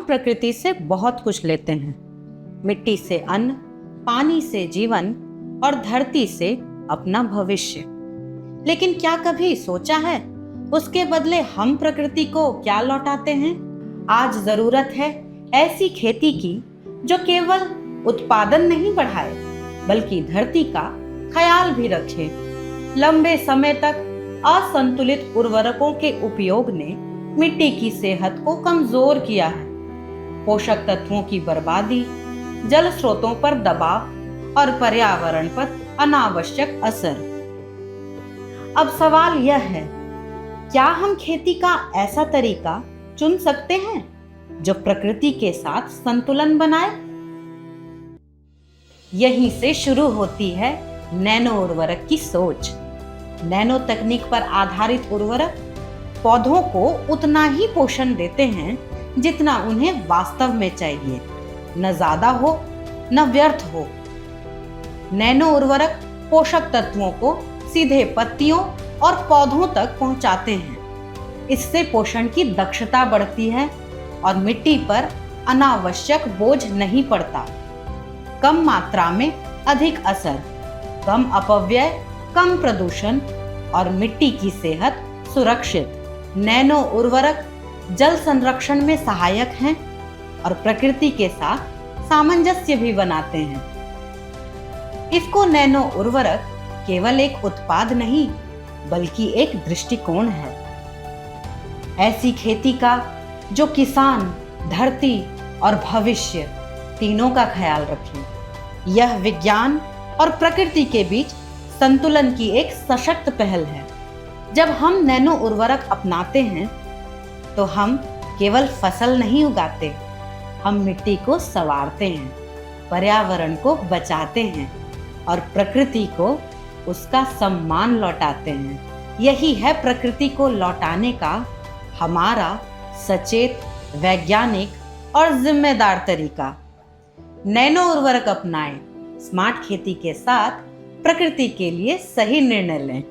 प्रकृति से बहुत कुछ लेते हैं। मिट्टी से अन्न, पानी से जीवन और धरती से अपना भविष्य। लेकिन क्या कभी सोचा है उसके बदले हम प्रकृति को क्या लौटाते हैं? आज जरूरत है ऐसी खेती की जो केवल उत्पादन नहीं बढ़ाए बल्कि धरती का ख्याल भी रखे। लंबे समय तक असंतुलित उर्वरकों के उपयोग ने मिट्टी की सेहत को कमजोर किया है। पोषक तत्वों की बर्बादी, जल स्रोतों पर दबाव और पर्यावरण पर अनावश्यक असर। अब सवाल यह है, क्या हम खेती का ऐसा तरीका चुन सकते हैं जो प्रकृति के साथ संतुलन बनाए? यहीं से शुरू होती है नैनो उर्वरक की सोच। नैनो तकनीक पर आधारित उर्वरक पौधों को उतना ही पोषण देते हैं जितना उन्हें वास्तव में चाहिए, न ज्यादा हो न व्यर्थ हो। नैनो उर्वरक पोषक तत्वों को सीधे पत्तियों और पौधों तक पहुंचाते हैं। इससे पोषण की दक्षता बढ़ती है और मिट्टी पर अनावश्यक बोझ नहीं पड़ता। कम मात्रा में अधिक असर, कम अपव्यय, कम प्रदूषण और मिट्टी की सेहत सुरक्षित। नैनो उर्वरक जल संरक्षण में सहायक हैं और प्रकृति के साथ सामंजस्य भी बनाते हैं। इसको नैनो उर्वरक केवल एक उत्पाद नहीं बल्कि एक दृष्टिकोण है। ऐसी खेती का जो किसान, धरती और भविष्य तीनों का ख्याल रखे। यह विज्ञान और प्रकृति के बीच संतुलन की एक सशक्त पहल है। जब हम नैनो उर्वरक अपनाते हैं तो हम केवल फसल नहीं उगाते, हम मिट्टी को संवारते हैं, पर्यावरण को बचाते हैं और प्रकृति को उसका सम्मान लौटाते हैं। यही है प्रकृति को लौटाने का हमारा सचेत, वैज्ञानिक और जिम्मेदार तरीका। नैनो उर्वरक अपनाएं, स्मार्ट खेती के साथ प्रकृति के लिए सही निर्णय लें।